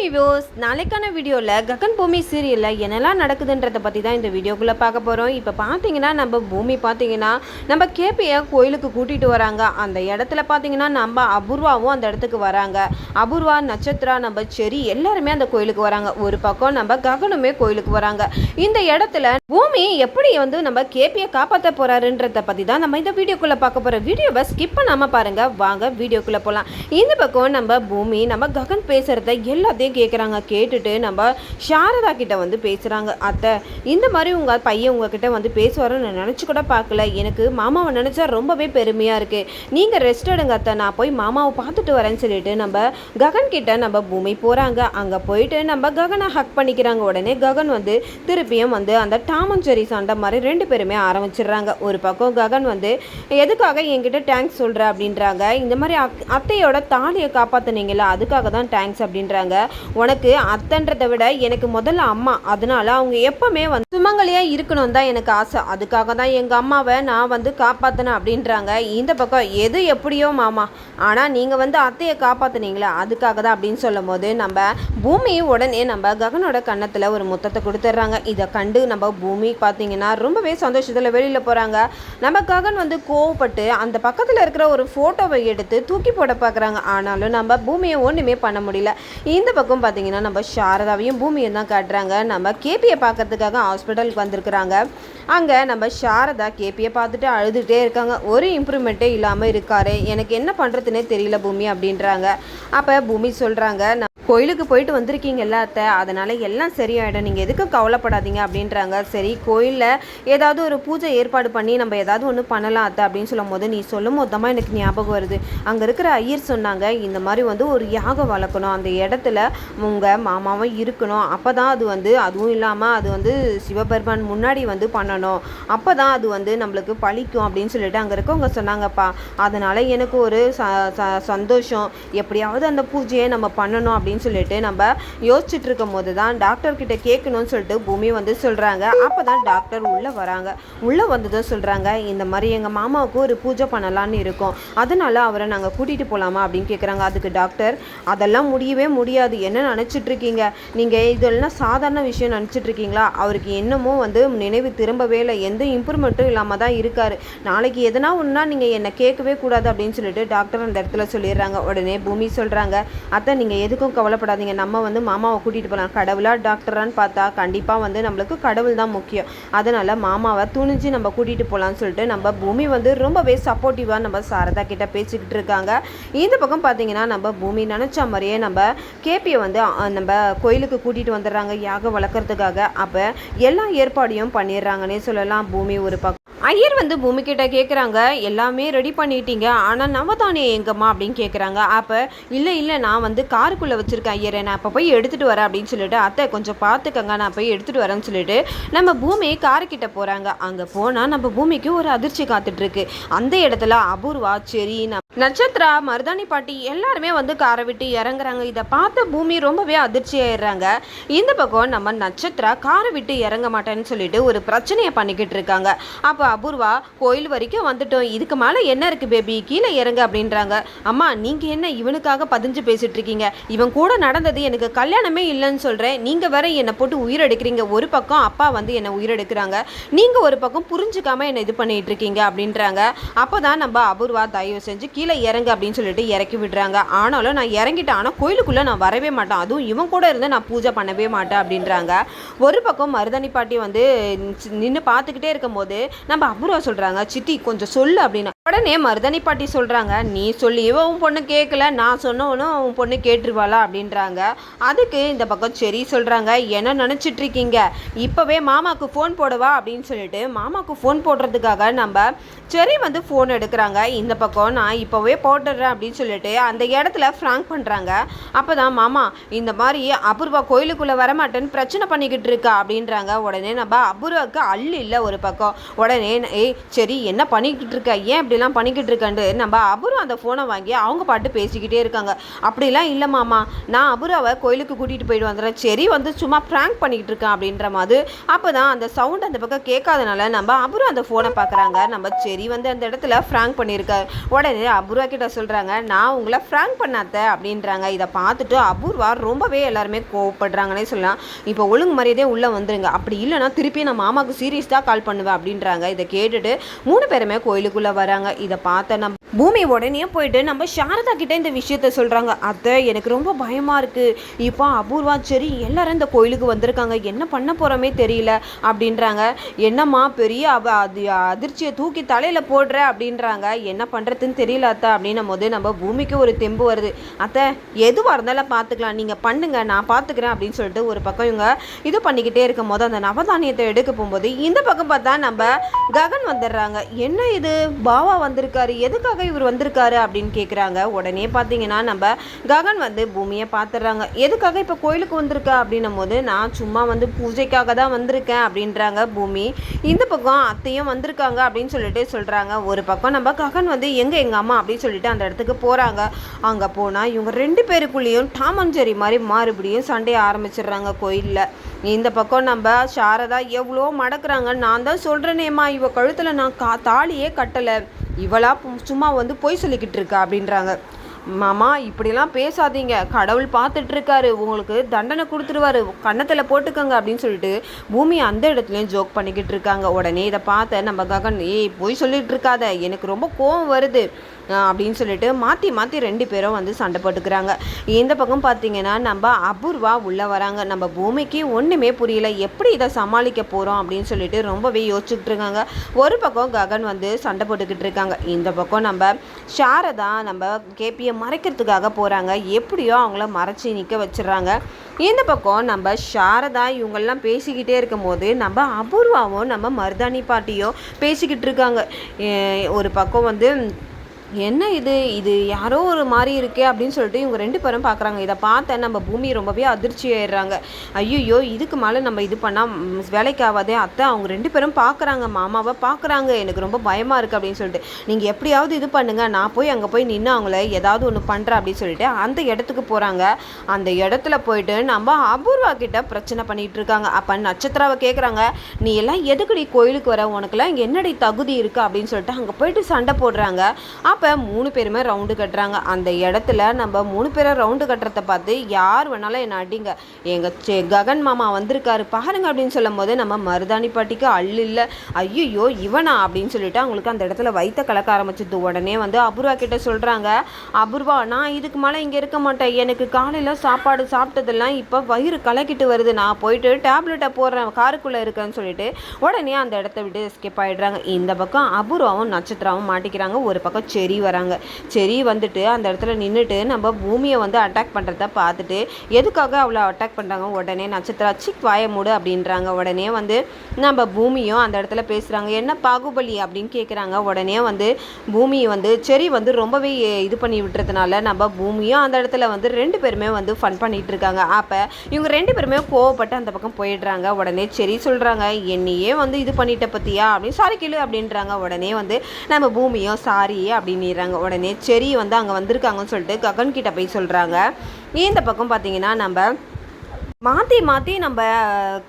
Viewers, நாளைக்கான வீடியோவில் ககன் பூமி சீரியலில் என்னெல்லாம் நடக்குதுன்றதை பற்றி தான் இந்த வீடியோக்குள்ளே பார்க்க போகிறோம். இப்போ பார்த்தீங்கன்னா நம்ம பூமி பார்த்தீங்கன்னா நம்ம கேபியை கோயிலுக்கு கூட்டிகிட்டு வராங்க. அந்த இடத்துல பார்த்தீங்கன்னா நம்ம அபூர்வாவும் அந்த இடத்துக்கு வராங்க. அபூர்வா, நட்சத்திரா, நம்ம செரி எல்லாருமே அந்த கோயிலுக்கு வராங்க. ஒரு பக்கம் நம்ம ககனுமே கோயிலுக்கு வராங்க. இந்த இடத்துல பூமி எப்படி நம்ம கேபியை காப்பாற்ற போகிறாருன்றதை பற்றி தான் நம்ம இந்த வீடியோக்குள்ளே பார்க்க போகிறோம். வீடியோவை ஸ்கிப் பண்ணாமல் பாருங்கள். வாங்க வீடியோக்குள்ளே போகலாம். இந்த பக்கம் நம்ம பூமி நம்ம ககன் பேசுகிறத எல்லாத்தையும் கேட்குறாங்க. கேட்டுட்டு நம்ம சாரதா கிட்ட பேசுகிறாங்க. அத்தை, இந்த மாதிரி உங்கள் பையன் உங்ககிட்ட பேசுவாருன்னு நான் நினச்சி கூட பார்க்கல. எனக்கு மாமாவை நினச்சா ரொம்பவே பெருமையாக இருக்குது. நீங்கள் ரெஸ்ட் எடுங்க அத்தை, நான் போய் மாமாவை பார்த்துட்டு வரேன்னு சொல்லிட்டு நம்ம ககன் கிட்ட நம்ம பூமி போகிறாங்க. அங்கே போயிட்டு நம்ம ககனை ஹக் பண்ணிக்கிறாங்க. உடனே ககன் திருப்பியும் அந்த டாம் அண்ட் ஜெர்ரி சண்டை மாதிரி ரெண்டு பேருமே ஆரம்பிச்சிடுறாங்க. ஒரு பக்கம் ககன் எதுக்காக என்கிட்ட தேங்க்ஸ் சொல்கிற அப்படின்றாங்க. இந்த மாதிரி அத்தையோட தாலியை காப்பாற்றினீங்களா, அதுக்காக தான் தேங்க்ஸ் அப்படின்றாங்க. உனக்கு அத்தைன்றதை விட எனக்கு முதல்ல அம்மா, அதனால அவங்க எப்பவுமே சுமங்கலியா இருக்கணும் தான் எனக்கு ஆசை. அதுக்காக தான் எங்கள் அம்மாவை நான் காப்பாற்றினேன் அப்படின்றாங்க. இந்த பக்கம் எது எப்படியோ மாமா, ஆனால் நீங்கள் அத்தையை காப்பாற்றினீங்களா, அதுக்காக தான் அப்படின்னு சொல்லும் போது நம்ம பூமி உடனே நம்ம ககனோட கன்னத்தில் ஒரு முத்தத்தை கொடுத்துட்றாங்க. இதை கண்டு நம்ம பூமி பார்த்தீங்கன்னா ரொம்பவே சந்தோஷத்தில் வெளியில் போகிறாங்க. நம்ம ககன் கோவப்பட்டு அந்த பக்கத்தில் இருக்கிற ஒரு ஃபோட்டோவை எடுத்து தூக்கி போட பார்க்குறாங்க. ஆனாலும் நம்ம பூமியை ஒன்றுமே பண்ண முடியல. இந்த பக்கம் பார்த்தீங்கன்னா நம்ம சாரதாவையும் பூமியும் தான் காட்டுறாங்க. நம்ம கேபியை பார்க்கறதுக்காக ஹாஸ்பிட்டலுக்கு வந்திருக்கிறாங்க. அங்கே நம்ம சாரதா கேபியை பார்த்துட்டு அழுதுகிட்டே இருக்காங்க. ஒரு இம்ப்ரூவ்மெண்ட்டே இல்லாமல் இருக்காரு, எனக்கு என்ன பண்ணுறதுனே தெரியல பூமி அப்படின்றாங்க. அப்போ பூமி சொல்கிறாங்க, கோயிலுக்கு போயிட்டு வந்திருக்கீங்கல்ல அத்தை, அதனால் எல்லாம் சரியாயிடும், நீங்கள் எதுக்கும் கவலைப்படாதீங்க அப்படின்றாங்க. சரி, கோயிலில் ஏதாவது ஒரு பூஜை ஏற்பாடு பண்ணி நம்ம ஏதாவது ஒன்று பண்ணலாம் அத்தை அப்படின்னு சொல்லும் போது, நீ சொல்லும் போது தான் எனக்கு ஞாபகம் வருது. அங்கே இருக்கிற ஐயர் சொன்னாங்க, இந்த மாதிரி ஒரு யாகம் வளர்க்கணும், அந்த இடத்துல உங்கள் மாமாவும் இருக்கணும், அப்போ தான் அது அதுவும் இல்லாமல் அது சிவபெருமான் முன்னாடி பண்ணணும், அப்போ தான் அது நம்மளுக்கு பழிக்கும் அப்படின்னு சொல்லிட்டு அங்கே இருக்கவங்க சொன்னாங்கப்பா. அதனால் எனக்கு ஒரு சந்தோஷம், எப்படியாவது அந்த பூஜையை நம்ம பண்ணணும் அப்படின்னு சொல்லிட்டு நம்ம யோசிச்சுட்டு இருக்கும் போது தான் டாக்டர் கிட்ட கேட்கணும்னு சொல்லிட்டு பூமி சொல்கிறாங்க. அப்போ தான் டாக்டர் உள்ளே வராங்க. உள்ளே வந்ததும் சொல்கிறாங்க, இந்த மாதிரி எங்கள் மாமாவுக்கு ஒரு பூஜை பண்ணலான்னு இருக்கோம், அதனால அவரை நாங்கள் கூட்டிகிட்டு போகலாமா அப்படின்னு கேட்குறாங்க. அதுக்கு டாக்டர், அதெல்லாம் முடியவே முடியாது, என்ன நினச்சிட்ருக்கீங்க நீங்கள், இதெல்லாம் சாதாரண விஷயம் நினச்சிட்ருக்கீங்களா, அவருக்கு என்னமோ நினைவு திரும்பவே இல்லை, எந்த இம்ப்ரூவ்மெண்ட்டும் இல்லாமல் தான் இருக்கார், நாளைக்கு எதனா ஒன்றா நீங்கள் என்னை கேட்கவே கூடாது அப்படின்னு சொல்லிட்டு டாக்டர் அந்த இடத்துல சொல்லிடுறாங்க. உடனே பூமி சொல்கிறாங்க, அத்தை நீங்கள் எதுக்கும் கவலைப்படாதீங்க, நம்ம மாமாவை கூட்டிகிட்டு போகலாம், கடவுளா டாக்டரான்னு பார்த்தா கண்டிப்பாக நம்மளுக்கு கடவுள் தான் முக்கியம், அதனால் மாமாவை துணிஞ்சு நம்ம கூட்டிகிட்டு போகலான்னு சொல்லிட்டு நம்ம பூமி ரொம்பவே சப்போர்ட்டிவாக நம்ம சாரதா கிட்ட பேசிக்கிட்டு இருக்காங்க. இந்த பக்கம் பார்த்தீங்கன்னா நம்ம பூமி நினச்ச மாதிரியே நம்ம கேபியை நம்ம கோயிலுக்கு கூட்டிகிட்டு வந்துடுறாங்க யாகம் வளர்க்குறதுக்காக. அப்போ எல்லா ஏற்பாடையும் பண்ணிடுறாங்கன்னே சொல்லலாம். பூமி ஒரு பக்கம் ஐயர் பூமி கிட்ட கேட்குறாங்க, எல்லாமே ரெடி பண்ணிட்டீங்க, ஆனால் நவதானியம் எங்கம்மா அப்படின்னு கேட்குறாங்க. அப்போ இல்லை நான் காருக்குள்ளே வச்சுருக்கேன் ஐயரை, நான் அப்போ போய் எடுத்துகிட்டு வரேன் அப்படின்னு சொல்லிட்டு, அத்தை கொஞ்சம் பார்த்துக்கங்க நான் போய் எடுத்துகிட்டு வரேன்னு சொல்லிட்டு நம்ம பூமி காருக்கிட்ட போகிறாங்க. அங்கே போனால் நம்ம பூமிக்கு ஒரு அதிர்ச்சி காத்துட்ருக்கு. அந்த இடத்துல அபூர்வா, செரி, நட்சத்திரா, மருதாணி பாட்டி எல்லாருமே காரை விட்டு இறங்குறாங்க. இதை பார்த்த பூமி ரொம்பவே அதிர்ச்சி ஆயிடுறாங்க. இந்த பக்கம் நம்ம நட்சத்திரா காரை விட்டு இறங்க மாட்டேன்னு சொல்லிட்டு ஒரு பிரச்சனையை பண்ணிக்கிட்டு இருக்காங்க. அப்போ அபூர்வா, கோயில் வரைக்கும் வந்துட்டோம், இதுக்கு மேலே என்ன இருக்குது பேபி, கீழே இறங்க அப்படின்றாங்க. அம்மா நீங்கள் என்ன இவனுக்காக பதிஞ்சு பேசிகிட்டு இருக்கீங்க, இவன் கூட நடந்தது எனக்கு கல்யாணமே இல்லைன்னு சொல்கிறேன், நீங்கள் வேற என்னை போட்டு உயிரெடுக்கிறீங்க, ஒரு பக்கம் அப்பா என்னை உயிரெடுக்கிறாங்க, நீங்கள் ஒரு பக்கம் புரிஞ்சுக்காமல் என்னை இது பண்ணிகிட்டு இருக்கீங்க அப்படின்றாங்க. அப்போ தான் நம்ம அபூர்வா, தயவு செஞ்சு கீழே இறங்க அப்படின்னு சொல்லிட்டு இறக்கி விடுறாங்க. ஆனாலும் நான் இறங்கிட்டேன், ஆனால் கோயிலுக்குள்ளே நான் வரவே மாட்டேன், அதுவும் இவன் கூட இருந்து நான் பூஜை பண்ணவே மாட்டேன் அப்படின்றாங்க. ஒரு பக்கம் மருதாணி பாட்டி நின்று பார்த்துக்கிட்டே இருக்கும் போது நம்ம அபூர்வா சொல்கிறாங்க, சித்தி கொஞ்சம் சொல்லு அப்படின்னு. உடனே மருதாணி பாட்டி சொல்கிறாங்க, நீ சொல்லி உன் பொண்ணு கேட்கல, நான் சொன்னவனும் உன் பொண்ணு கேட்டுருவாளா அப்படின்றாங்க. அதுக்கு இந்த பக்கம் சரி சொல்கிறாங்க, என்ன நினச்சிட்டு இருக்கீங்க, இப்போவே மாமாவுக்கு ஃபோன் போடவா அப்படின்னு சொல்லிட்டு மாமாவுக்கு ஃபோன் போடுறதுக்காக நம்ம சரி ஃபோன் எடுக்கிறாங்க. இந்த பக்கம் நான் இப்போவே போட்டுடுறேன் அப்படின்னு சொல்லிட்டு அந்த இடத்துல ஃப்ராங்க் பண்ணுறாங்க. அப்போ தான் மாமா இந்த மாதிரி அபூர்வா கோயிலுக்குள்ளே வரமாட்டேன்னு பிரச்சனை பண்ணிக்கிட்டு இருக்கா அப்படின்றாங்க. உடனே நம்ம அபூர்வாவுக்கு அள்ளு இல்லை ஒரு பக்கம். உடனே சரி என்ன பண்ணிக்கிட்டு இருக்க, ஏன் இப்படிலாம் பண்ணிக்கிட்டு இருக்கேன்ட்டு நம்ம அபூர்வா அந்த ஃபோனை வாங்கி அவங்க பாட்டு பேசிக்கிட்டே இருக்காங்க. அப்படிலாம் இல்லை மாமா, நான் அபூர்வாவை கோயிலுக்கு கூட்டிகிட்டு போயிட்டு வந்துடுறேன், சரி வந்து சும்மா ப்ராங்க் பண்ணிக்கிட்டு இருக்கேன் அப்படின்ற மாதிரி. அப்போ தான் அந்த சவுண்ட் அந்த பக்கம் கேட்காதனால நம்ம அபூர்வா அந்த ஃபோனை பார்க்குறாங்க. நம்ம சரி வந்து அந்த இடத்துல ஃப்ராங்க் பண்ணியிருக்காரு. உடனே அபூர்வா கிட்ட சொல்கிறாங்க, நான் உங்களை ஃப்ராங்க் பண்ணாத அப்படின்றாங்க. இதை பார்த்துட்டு அபூர்வா ரொம்பவே எல்லாருமே கோவப்படுறாங்கன்னே சொல்லலாம். இப்போ ஒழுங்கு மரியாதையே உள்ளே வந்துருங்க, அப்படி இல்லைனா திருப்பி நான் மாமாவுக்கு சீரியஸ் தான் கால் பண்ணுவேன் அப்படின்றாங்க. இதை கேட்டுட்டு 3 பேருமே கோயிலுக்குள்ளே வராங்க. இதை பார்த்த நம்ம பூமி உடனே போயிட்டு நம்ம சாரதா கிட்ட இந்த விஷயத்த சொல்கிறாங்க. அத்தை எனக்கு ரொம்ப பயமாக இருக்குது, இப்போ அபூர்வா சரி எல்லாரும் இந்த கோயிலுக்கு வந்திருக்காங்க, என்ன பண்ண போகிறோமே தெரியல அப்படின்றாங்க. என்னம்மா பெரிய அதிர்ச்சியை தூக்கி தலையில் போடுற அப்படின்றாங்க. என்ன பண்ணுறதுன்னு தெரியல அத்தை அப்படின்னும் போது நம்ம பூமிக்கு ஒரு தெம்பு வருது. அத்தை எதுவாக இருந்தாலும் பார்த்துக்கலாம், நீங்கள் பண்ணுங்க நான் பார்த்துக்கிறேன் அப்படின்னு சொல்லிட்டு ஒரு பக்கம் இவங்க இது பண்ணிக்கிட்டே இருக்கும் போது அந்த நவதானியத்தை எடுக்க போகும்போது இந்த பக்கம் பார்த்தா நம்ம ககன் வந்துடுறாங்க. என்ன இது பாவா வந்திருக்காரு, எதுக்காக இவர் வந்திருக்காரு அப்படின்னு கேட்குறாங்க. உடனே பார்த்தீங்கன்னா நம்ம ககன் வந்து பூமியை பார்த்துடுறாங்க. எதுக்காக இப்போ கோயிலுக்கு வந்திருக்கா அப்படின்னும் போது நான் சும்மா வந்து பூஜைக்காக தான் வந்திருக்கேன் அப்படின்றாங்க பூமி. இந்த பக்கம் அத்தையும் வந்திருக்காங்க அப்படின்னு சொல்லிட்டு சொல்கிறாங்க. ஒரு பக்கம் நம்ம ககன் வந்து எங்கள் அம்மா அப்படின்னு சொல்லிட்டு அந்த இடத்துக்கு போகிறாங்க. அங்கே போனால் இவங்க 2 பேருக்குள்ளேயும் டாம் அண்ட் ஜெர்ரி மாதிரி மறுபடியும் சண்டையை ஆரம்பிச்சிடுறாங்க கோயிலில். இந்த பக்கம் நம்ம சாரதா எவ்வளோ மடக்குறாங்க. நான் தான் சொல்கிறேனேம்மா இவ கழுத்தில் நான் தாலியே கட்டலை, இவளா சும்மா வந்து பொய் சொல்லிக்கிட்டு இருக்கா அப்படின்றாங்க. மாமா இப்படிலாம் பேசாதீங்க, கடவுள் பார்த்துட்ருக்காரு, உங்களுக்கு தண்டனை கொடுத்துருவாரு, கன்னத்தில் போட்டுக்கோங்க அப்படின்னு சொல்லிட்டு பூமி அந்த இடத்துலையும் ஜோக் பண்ணிக்கிட்டு இருக்காங்க. உடனே இதை பார்த்த நம்ம ககன் பொய் சொல்லிகிட்டு இருக்காத, எனக்கு ரொம்ப கோவம் வருது அப்படின்னு சொல்லிட்டு மாற்றி 2 பேரும் வந்து சண்டை போட்டுக்கிறாங்க. இந்த பக்கம் பார்த்தீங்கன்னா நம்ம அபூர்வா உள்ளே வராங்க. நம்ம பூமிக்கு ஒன்றுமே புரியல, எப்படி இதை சமாளிக்க போகிறோம் அப்படின்னு சொல்லிட்டு ரொம்பவே யோசிச்சுக்கிட்டு இருக்காங்க. ஒரு பக்கம் ககன் வந்து சண்டை போட்டுக்கிட்டு இருக்காங்க. இந்த பக்கம் நம்ம சாரதா நம்ம கேபியை மறைக்கிறதுக்காக போகிறாங்க. எப்படியோ அவங்கள மறைச்சி நிற்க வச்சிடுறாங்க. இந்த பக்கம் நம்ம சாரதா இவங்கெல்லாம் பேசிக்கிட்டே இருக்கும் போது நம்ம அபூர்வாவும் நம்ம மருதாணி பாட்டியும் பேசிக்கிட்டு இருக்காங்க. ஒரு பக்கம் வந்து என்ன இது யாரோ ஒரு மாதிரி இருக்கே அப்படின்னு சொல்லிட்டு இவங்க 2 பேரும் பார்க்குறாங்க. இதை பார்த்த நம்ம பூமி ரொம்பவே அதிர்ச்சி ஆயிடுறாங்க. ஐயோ இதுக்கு மேலே நம்ம இது பண்ணால் வேலைக்கு ஆகாதே அத்தை, அவங்க 2 பேரும் பார்க்குறாங்க, மாமாவை பார்க்குறாங்க, எனக்கு ரொம்ப பயமாக இருக்குது அப்படின்னு சொல்லிட்டு நீங்கள் எப்படியாவது இது பண்ணுங்கள், நான் போய் அங்கே போய் நின்று அவங்கள ஏதாவது ஒன்று பண்ணுறேன் அப்படின்னு சொல்லிட்டு அந்த இடத்துக்கு போகிறாங்க. அந்த இடத்துல போயிட்டு நம்ம அபூர்வா கிட்ட பிரச்சனை பண்ணிகிட்டு இருக்காங்க. அப்போ நட்சத்திராவை கேட்குறாங்க, நீ எல்லாம் எதுக்குடி கோயிலுக்கு வர, உனக்குலாம் இங்கே என்னடி தகுதி இருக்குது அப்படின்னு சொல்லிட்டு அங்கே போயிட்டு சண்டை போடுறாங்க. அப்போ 3 பேருமே ரவுண்டு கட்டுறாங்க. அந்த இடத்துல நம்ம 3 பேரை ரவுண்டு கட்டுறத பார்த்து யார் வேணாலும் என்னை அடிங்க, எங்கள் ககன் மாமா வந்திருக்காரு பாருங்க அப்படின்னு சொல்லும் போது நம்ம மருதாணி பாட்டிக்கு இல்லை, ஐயோ இவனா அப்படின்னு சொல்லிட்டு அவங்களுக்கு அந்த இடத்துல வயிற்ற கலக்க ஆரம்பிச்சிது. உடனே வந்து அபூர்வா கிட்ட சொல்கிறாங்க, அபூர்வா நான் இதுக்கு மேலே இங்கே இருக்க மாட்டேன், எனக்கு காலையில் சாப்பாடு சாப்பிட்டதெல்லாம் இப்போ வயிறு கலக்கிட்டு வருது, நான் போயிட்டு டேப்லெட்டை போடுறேன், காருக்குள்ளே இருக்கேன்னு சொல்லிட்டு உடனே அந்த இடத்த விட்டு எஸ்கேப் ஆகிடுறாங்க. இந்த பக்கம் அபூர்வாவும் நட்சத்திராவும் மாட்டிக்கிறாங்க. ஒரு பக்கம் செரி வராங்க. செரி வந்துட்டு அந்த இடத்துல நின்றுட்டு நம்ம பூமியை வந்து அட்டாக் பண்ணுறத பார்த்துட்டு எதுக்காக அவ்வளோ அட்டாக் பண்ணுறாங்க. உடனே நட்சத்திரா சிக் வாய மூடு அப்படின்றாங்க. உடனே வந்து நம்ம பூமியும் அந்த இடத்துல பேசுகிறாங்க. என்ன பாகுபலி அப்படின்னு கேட்குறாங்க. உடனே வந்து பூமி வந்து செரி வந்து ரொம்பவே இது பண்ணி விட்டுறதுனால நம்ம பூமியும் அந்த இடத்துல வந்து 2 பேருமே வந்து ஃபன் பண்ணிகிட்டு இருக்காங்க. அப்போ இவங்க 2 பேருமே கோவப்பட்டு அந்த பக்கம் போயிடுறாங்க. உடனே செரி சொல்கிறாங்க, என்னையே வந்து இது பண்ணிட்ட பற்றியா அப்படின்னு சாரி கேளு அப்படின்றாங்க. உடனே வந்து நம்ம பூமியும் சாரி அப்படின்னுறாங்க. உடனே செரி வந்து அங்கே வந்திருக்காங்கன்னு சொல்லிட்டு ககன் கிட்ட போய் சொல்கிறாங்க. இந்த பக்கம் பார்த்தீங்கன்னா நம்ம மாற்றி நம்ம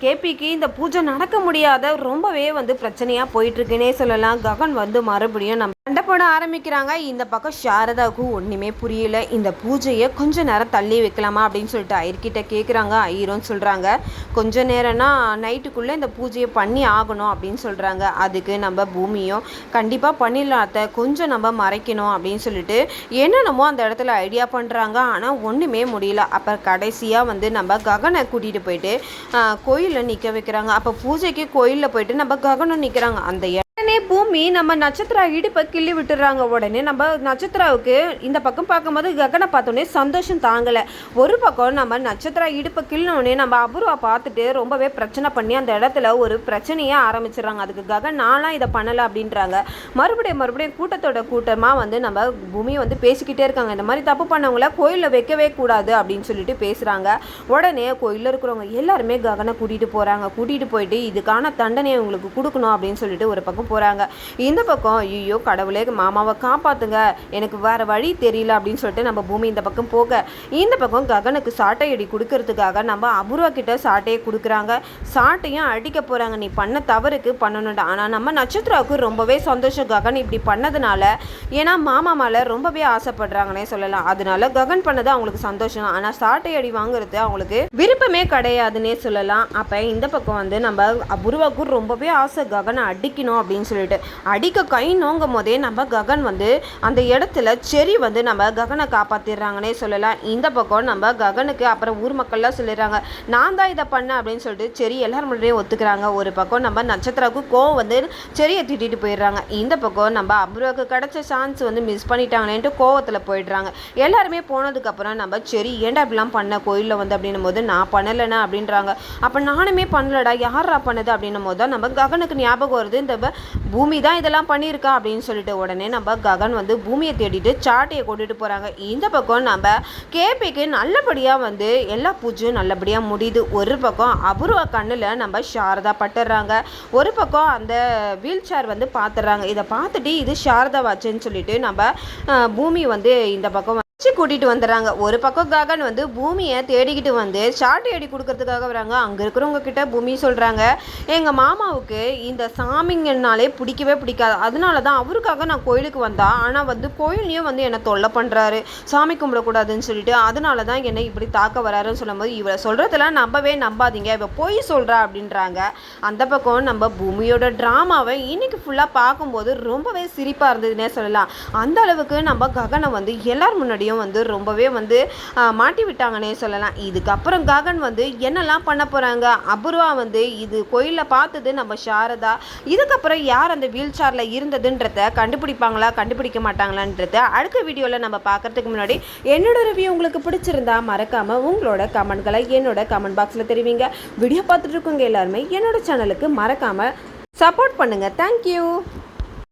கேபிக்கு இந்த பூஜை நடக்க முடியாத ரொம்பவே வந்து பிரச்சனையாக போயிட்டுருக்குன்னே சொல்லலாம். ககன் வந்து மறுபடியும் நம்ம சண்டை போட ஆரம்பிக்கிறாங்க. இந்த பக்கம் சாரதாவுக்கு ஒன்றுமே புரியல. இந்த பூஜையை கொஞ்ச நேரம் தள்ளி வைக்கலாமா அப்படின்னு சொல்லிட்டு ஐயர்கிட்ட கேட்குறாங்க. ஐயரும் சொல்கிறாங்க, கொஞ்ச நேரம்னா நைட்டுக்குள்ளே இந்த பூஜையை பண்ணி ஆகணும் அப்படின்னு சொல்கிறாங்க. அதுக்கு நம்ம பூமியும் கண்டிப்பாக பண்ணிடலாத்த, கொஞ்சம் நம்ம மறைக்கணும் அப்படின்னு சொல்லிட்டு என்னென்னமோ அந்த இடத்துல ஐடியா பண்ணுறாங்க. ஆனால் ஒன்றுமே முடியல. அப்போ கடைசியாக வந்து நம்ம ககனை கூட்டிகிட்டு போயிட்டு கோயிலில் நிற்க வைக்கிறாங்க. அப்போ பூஜைக்கு கோயிலில் போயிட்டு நம்ம ககனம் நிற்கிறாங்க. அந்த உடனே பூமி நம்ம நட்சத்திரா இடுப்பை கிள்ளி விட்டுறாங்க. உடனே நம்ம நட்சத்திராவுக்கு இந்த பக்கம் பார்க்கும்போது ககனை பார்த்தோன்னே சந்தோஷம் தாங்கலை. ஒரு பக்கம் நம்ம நட்சத்திரா இடுப்பை கிள்ளினோடனே நம்ம அபூர்வா பார்த்துட்டு ரொம்பவே பிரச்சனை பண்ணி அந்த இடத்துல ஒரு பிரச்சனையே ஆரம்பிச்சிடுறாங்க. அதுக்கு ககன் நான்லாம் இதை பண்ணலை அப்படின்றாங்க. மறுபடியும் கூட்டத்தோட கூட்டமாக வந்து நம்ம பூமியை வந்து பேசிக்கிட்டே இருக்காங்க. இந்த மாதிரி தப்பு பண்ணவங்கள கோயிலில் வைக்கவே கூடாது அப்படின்னு சொல்லிட்டு பேசுகிறாங்க. உடனே கோயிலில் இருக்கிறவங்க எல்லாருமே ககனை கூட்டிகிட்டு போகிறாங்க. கூட்டிகிட்டு போயிட்டு இதுக்கான தண்டனையை உங்களுக்கு கொடுக்கணும் அப்படின்னு சொல்லிட்டு ஒரு பக்கம் போகிறாங்க. போயிடுறாங்க. இந்த பக்கம் ஐயோ கடவுளே மாமாவை காப்பாற்றுங்க, எனக்கு வேறு வழி தெரியல அப்படின்னு சொல்லிட்டு நம்ம பூமி இந்த பக்கம் போக, இந்த பக்கம் ககனுக்கு சாட்டை அடி கொடுக்கறதுக்காக நம்ம அபூர்வா கிட்ட சாட்டையை கொடுக்குறாங்க. சாட்டையும் அடிக்க போகிறாங்க, நீ பண்ண தவறுக்கு பண்ணணும்டா. ஆனால் நம்ம நட்சத்திராவுக்கு ரொம்பவே சந்தோஷம் ககன் இப்படி பண்ணதுனால. ஏன்னா மாமா மேலே ரொம்பவே ஆசைப்படுறாங்கன்னே சொல்லலாம். அதனால ககன் பண்ணது அவங்களுக்கு சந்தோஷம். ஆனால் சாட்டை அடி வாங்குறது அவங்களுக்கு விருப்பமே கிடையாதுன்னே சொல்லலாம். அப்போ இந்த பக்கம் வந்து நம்ம அபூர்வாவுக்கு ரொம்பவே ஆசை ககனை அடிக்கணும் அப்படின்னு சொல்லிட்டு அடிக்க கை நோங்கும் போதே நம்ம ககன் வந்து அந்த இடத்துல செரி வந்து நம்ம ககனை காப்பாற்றிடுறாங்கன்னே சொல்லலாம். இந்த பக்கம் நம்ம ககனுக்கு அப்புறம் ஊர் மக்கள்லாம் சொல்லிடுறாங்க, நான் தான் இதை பண்ணேன் அப்படின்னு சொல்லிட்டு செரி எல்லாரும் முன்னாடியே ஒத்துக்கிறாங்க. ஒரு பக்கம் நம்ம நட்சத்திராவுக்கு கோவம் வந்து செரியை திட்டிட்டு போயிடுறாங்க. இந்த பக்கம் நம்ம அபூர்வாவுக்கு கிடைச்ச சான்ஸ் வந்து மிஸ் பண்ணிட்டாங்களேன்ட்டு கோவத்தில் போயிடுறாங்க. எல்லாருமே போனதுக்கப்புறம் நம்ம செரி ஏன்டா இப்படிலாம் பண்ண கோயிலில் வந்து அப்படின்னும் போது நான் பண்ணலைண்ணா அப்படின்றாங்க. அப்போ நானுமே பண்ணலடா, யாரா பண்ணது அப்படின்னும் போது தான் நம்ம ககனுக்கு ஞாபகம் வருது, இந்த பூமி தான் இதெல்லாம் பண்ணியிருக்கா அப்படின்னு சொல்லிட்டு உடனே நம்ம ககன் வந்து பூமியை தேடிட்டு சாட்டையை கொண்டுட்டு போகிறாங்க. இந்த பக்கம் நம்ம கேபிக்கு நல்லபடியாக வந்து எல்லா பூஜையும் நல்லபடியாக முடியுது. ஒரு பக்கம் அபூர்வா கண்ணில் நம்ம சாரதா பட்டுறாங்க, ஒரு பக்கம் அந்த வீல் சேர் வந்து பார்த்துடுறாங்க. இதை பார்த்துட்டு இது சாரதா வாட்சுன்னு சொல்லிட்டு நம்ம பூமி வந்து இந்த பக்கம் கூட்டிகிட்டு வந்துடுறாங்க. ஒரு பக்கம் ககன் வந்து பூமியை தேடிக்கிட்டு வந்து சாட்டை அடி கொடுக்கறதுக்காக வராங்க. அங்கே இருக்கிறவங்க கிட்ட பூமி சொல்கிறாங்க, எங்கள் மாமாவுக்கு இந்த சாமிங்கனாலே பிடிக்கவே பிடிக்காது, அதனால தான் அவருக்காக நான் கோயிலுக்கு வந்தா, ஆனால் வந்து கோயிலையும் வந்து என்னை தொல்லை பண்ணுறாரு, சாமி கும்பிடக்கூடாதுன்னு சொல்லிட்டு அதனால தான் என்னை இப்படி தாக்க வராருன்னு சொல்லும்போது இவரை சொல்கிறதெல்லாம் நம்பவே நம்பாதீங்க, இவ போய் சொல்கிறா அப்படின்றாங்க. அந்த பக்கம் நம்ம பூமியோட ட்ராமாவை இன்னைக்கு ஃபுல்லாக பார்க்கும்போது ரொம்பவே சிரிப்பாக இருந்ததுன்னே சொல்லலாம். அந்த அளவுக்கு நம்ம ககனை வந்து எல்லார் முன்னாடியும் வந்து ரொம்பவே வந்து மாட்டி விட்டாங்கன்னே சொல்லலாம். இதுக்கப்புறம் ககன் வந்து என்னெல்லாம் பண்ண போகிறாங்க, அபூர்வா வந்து இது கோயிலில் பார்த்தது நம்ம சாரதா, இதுக்கப்புறம் யார் அந்த வீல் சேரில் இருந்ததுன்றத கண்டுபிடிப்பாங்களா கண்டுபிடிக்க மாட்டாங்களான்றத அடுத்த வீடியோவில் நம்ம பார்க்கறதுக்கு முன்னாடி என்னோட ரிவ்யூ உங்களுக்கு பிடிச்சிருந்தா மறக்காமல் உங்களோட கமெண்ட்களை என்னோட கமெண்ட் பாக்ஸில் தெரிவிங்க. வீடியோ பார்த்துட்டு இருக்கவங்க எல்லாருமே என்னோட சேனலுக்கு மறக்காமல் சப்போர்ட் பண்ணுங்கள். தேங்க்யூ.